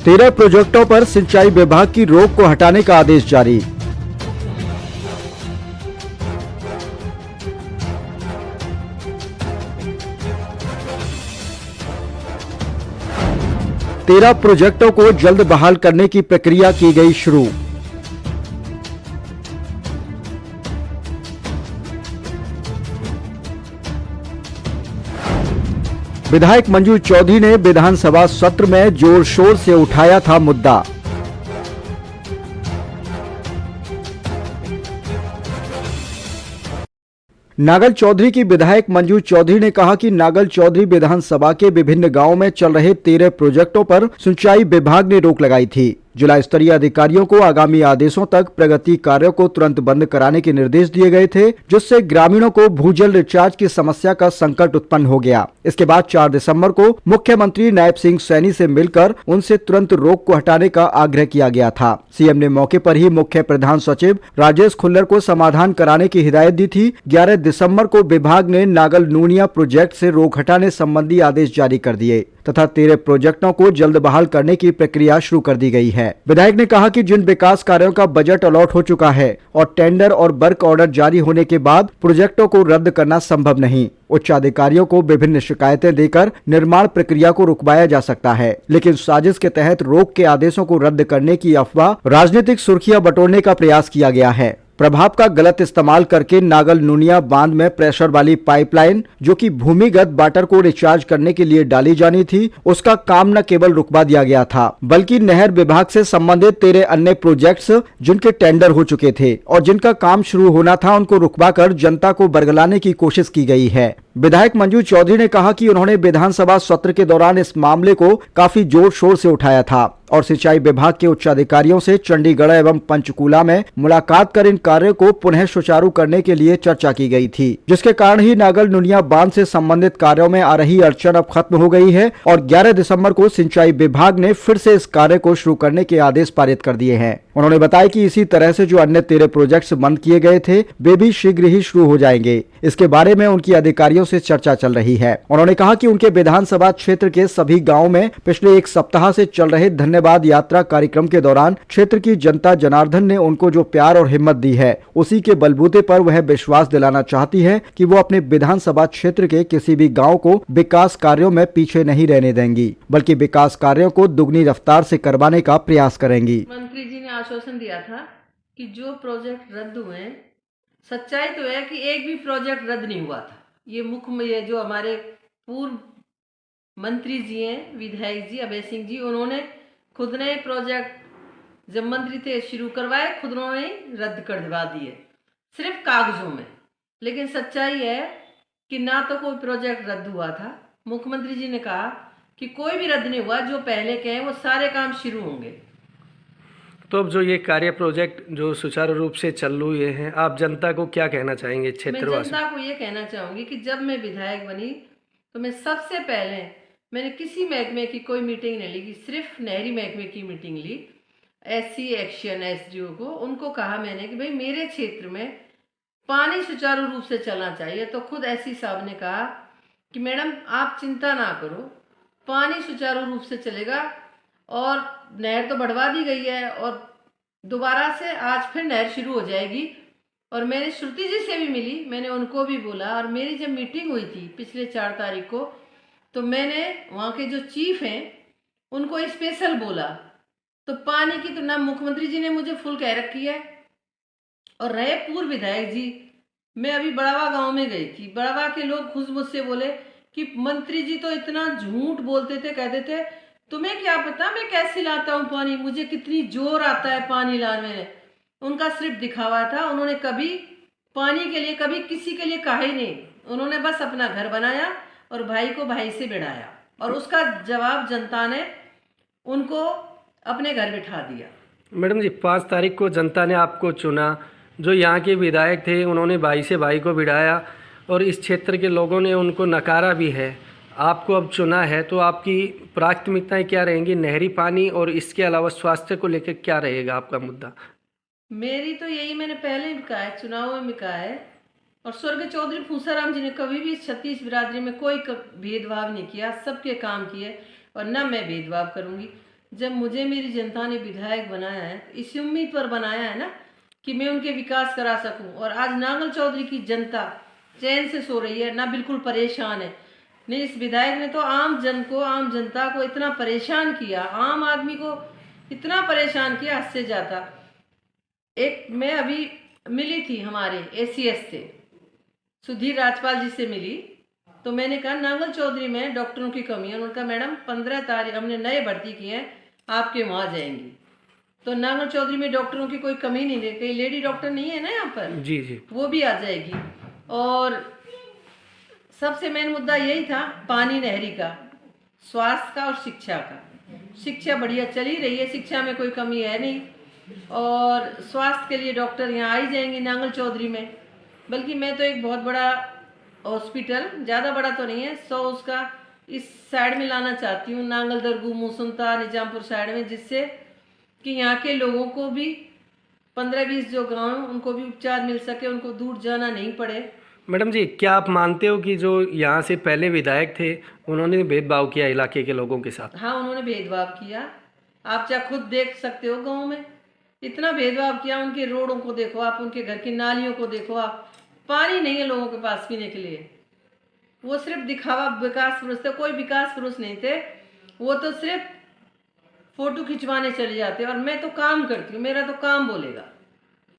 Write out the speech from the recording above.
13 प्रोजेक्टों पर सिंचाई विभाग की रोक को हटाने का आदेश जारी। तेरह प्रोजेक्टों को जल्द बहाल करने की प्रक्रिया की गई शुरू। विधायक मंजू चौधरी ने विधानसभा सत्र में जोर शोर से उठाया था मुद्दा। नागल चौधरी की विधायक मंजू चौधरी ने कहा कि नागल चौधरी विधानसभा के विभिन्न गांवों में चल रहे 13 प्रोजेक्टों पर सिंचाई विभाग ने रोक लगाई थी। जिला स्तरीय अधिकारियों को आगामी आदेशों तक प्रगति कार्यों को तुरंत बंद कराने के निर्देश दिए गए थे, जिससे ग्रामीणों को भूजल रिचार्ज की समस्या का संकट उत्पन्न हो गया। इसके बाद 4 दिसंबर को मुख्यमंत्री नायब सिंह सैनी से मिलकर उनसे तुरंत रोक को हटाने का आग्रह किया गया था। सीएम ने मौके पर ही मुख्य प्रधान सचिव राजेश खुल्लर को समाधान कराने की हिदायत दी थी। 11 दिसंबर को विभाग ने नागल नूनिया प्रोजेक्ट से रोक हटाने संबंधी आदेश जारी कर दिए तथा 13 प्रोजेक्टों को जल्द बहाल करने की प्रक्रिया शुरू कर दी गई है। विधायक ने कहा कि जिन विकास कार्यों का बजट अलॉट हो चुका है और टेंडर और वर्क ऑर्डर जारी होने के बाद प्रोजेक्टों को रद्द करना संभव नहीं। उच्च अधिकारियों को विभिन्न शिकायतें देकर निर्माण प्रक्रिया को रुकवाया जा सकता है, लेकिन साजिश के तहत रोक के आदेशों को रद्द करने की अफवाह राजनीतिक सुर्खियां बटोरने का प्रयास किया गया है। प्रभाव का गलत इस्तेमाल करके नागल नूनिया बांध में प्रेशर वाली पाइपलाइन, जो कि भूमिगत वाटर को रिचार्ज करने के लिए डाली जानी थी, उसका काम न केवल रुकवा दिया गया था, बल्कि नहर विभाग से संबंधित 13 अन्य प्रोजेक्ट्स जिनके टेंडर हो चुके थे और जिनका काम शुरू होना था, उनको रुकवाकर जनता को बरगलाने की कोशिश की गई है। विधायक मंजू चौधरी ने कहा कि उन्होंने विधानसभा सत्र के दौरान इस मामले को काफी जोर शोर से उठाया था और सिंचाई विभाग के उच्च अधिकारियों से चंडीगढ़ एवं पंचकूला में मुलाकात कर इन कार्यों को पुनः सुचारू करने के लिए चर्चा की गई थी, जिसके कारण ही नागल नूनिया बांध से संबंधित कार्यों में आ रही अड़चन अब खत्म हो गई है और 11 दिसंबर को सिंचाई विभाग ने फिर से इस कार्य को शुरू करने के आदेश पारित कर दिए हैं। उन्होंने बताया कि इसी तरह से जो अन्य 13 प्रोजेक्ट्स बंद किए गए थे, वे भी शीघ्र ही शुरू हो जाएंगे। इसके बारे में उनकी अधिकारियों से चर्चा चल रही है। उन्होंने कहा कि उनके विधानसभा क्षेत्र के सभी गाँव में पिछले 1 सप्ताह से चल रहे धन्यवाद यात्रा कार्यक्रम के दौरान क्षेत्र की जनता जनार्दन ने उनको जो प्यार और हिम्मत दी है, उसी के बलबूते पर वह विश्वास दिलाना चाहती है कि वो अपने विधानसभा क्षेत्र के किसी भी गाँव को विकास कार्यों में पीछे नहीं रहने देंगी, बल्कि विकास कार्यों को दुगनी रफ्तार से करवाने का प्रयास करेंगी। मंत्री जी ने आश्वासन दिया था कि जो प्रोजेक्ट रद्द हुए, सच्चाई तो है कि एक भी प्रोजेक्ट रद्द नहीं हुआ था। ये जो हमारे पूर्व मंत्री जी हैं, विधायक जी अभय सिंह जी, उन्होंने खुद ने प्रोजेक्ट जब मंत्री थे शुरू करवाए, खुद उन्होंने रद्द करवा दिए सिर्फ कागजों में। लेकिन सच्चाई है कि ना तो कोई प्रोजेक्ट रद्द हुआ था। मुख्यमंत्री जी ने कहा कि कोई भी रद्द नहीं हुआ, जो पहले के हैं वो सारे काम शुरू होंगे। तो अब जो ये कार्य प्रोजेक्ट जो सुचारू रूप से चल रहे हैं, आप जनता को क्या कहना चाहेंगे? क्षेत्रवासी मैं जनता को ये कहना चाहूँगी कि जब मैं विधायक बनी तो मैं सबसे पहले मैंने किसी महकमे की कोई मीटिंग नहीं ली, सिर्फ नहरी महकमे की मीटिंग ली। एससी एक्शन एसडीओ को उनको कहा मैंने कि भाई मेरे क्षेत्र में पानी सुचारू रूप से चलना चाहिए। तो खुद एससी साहब ने कहा कि मैडम आप चिंता ना करो, पानी सुचारू रूप से चलेगा और नहर तो बढ़वा दी गई है और दोबारा से आज फिर नहर शुरू हो जाएगी। और मैंने श्रुति जी से भी मिली, मैंने उनको भी बोला, और मेरी जब मीटिंग हुई थी पिछले 4 तारीख को, तो मैंने वहाँ के जो चीफ हैं उनको स्पेशल बोला। तो पानी की तो ना मुख्यमंत्री जी ने मुझे फुल कह रखी है। और रहे पूर्व विधायक जी, मैं अभी बड़ावा गांव में गई थी, बड़ावा के लोग खुद मुझसे बोले कि मंत्री जी तो इतना झूठ बोलते थे, कहते थे तुम्हें क्या पता मैं कैसे लाता हूँ पानी, मुझे कितनी जोर आता है पानी लाने में। उनका सिर्फ दिखावा था, उन्होंने कभी पानी के लिए कभी किसी के लिए कहा ही नहीं। उन्होंने बस अपना घर बनाया और भाई को भाई से भिड़ाया, और उसका जवाब जनता ने उनको अपने घर बिठा दिया। मैडम जी, 5 तारीख को जनता ने आपको चुना, जो यहाँ के विधायक थे उन्होंने भाई से भाई को भिड़ाया और इस क्षेत्र के लोगों ने उनको नकारा भी है। आपको अब चुना है तो आपकी प्राथमिकताएं क्या रहेंगी? नहरी पानी और इसके अलावा स्वास्थ्य को लेकर क्या रहेगा आपका मुद्दा? मेरी तो यही, मैंने पहले भी कहा है, चुनाव में भी कहा है, और स्वर्गीय चौधरी फूसाराम जी ने कभी भी छत्तीस बिरादरी में कोई भेदभाव नहीं किया, सबके काम किए और न मैं भेदभाव करूंगी। जब मुझे मेरी जनता ने विधायक बनाया है, इसी उम्मीद पर बनाया है ना कि मैं उनके विकास करा सकूं। और आज नांगल चौधरी की जनता चैन से सो रही है ना, बिल्कुल परेशान है। नहीं, इस विधायक ने तो आम जनता को इतना परेशान किया, आम आदमी को इतना परेशान किया, हद से ज़्यादा। एक मैं अभी मिली थी हमारे ACS से, सुधीर राजपाल जी से मिली, तो मैंने कहा नांगल चौधरी में डॉक्टरों की कमी है। उन्होंने कहा मैडम 15 तारीख हमने नए भर्ती किए हैं, आपके वहाँ जाएंगी। तो नांगल चौधरी में डॉक्टरों की कोई कमी नहीं है, कहीं लेडी डॉक्टर नहीं है ना यहाँ पर, जी जी, वो भी आ जाएगी। और सबसे मेन मुद्दा यही था पानी नहरी का, स्वास्थ्य का और शिक्षा का। शिक्षा बढ़िया चली रही है, शिक्षा में कोई कमी है नहीं। और स्वास्थ्य के लिए डॉक्टर यहाँ आ ही जाएंगे नांगल चौधरी में। बल्कि मैं तो एक बहुत बड़ा हॉस्पिटल, ज़्यादा बड़ा तो नहीं है, 100 उसका इस साइड में लाना चाहती हूँ, नांगल दरगू मुसुंता निजामपुर साइड में, जिससे कि यहाँ के लोगों को भी 15-20 जो गाँव हैं उनको भी उपचार मिल सके, उनको दूर जाना नहीं पड़े। मैडम जी, क्या आप मानते हो कि जो यहाँ से पहले विधायक थे उन्होंने भेदभाव किया इलाके के लोगों के साथ? हाँ, उन्होंने भेदभाव किया। आप चाहे खुद देख सकते हो, गाँव में इतना भेदभाव किया। उनके रोडों को देखो आप, उनके घर की नालियों को देखो आप, पानी नहीं है लोगों के पास पीने के लिए। वो सिर्फ दिखावा, विकास पुरुष थे, कोई विकास पुरुष नहीं थे। वो तो सिर्फ फोटो खिंचवाने चले जाते। और मैं तो काम करती हूँ, मेरा तो काम बोलेगा।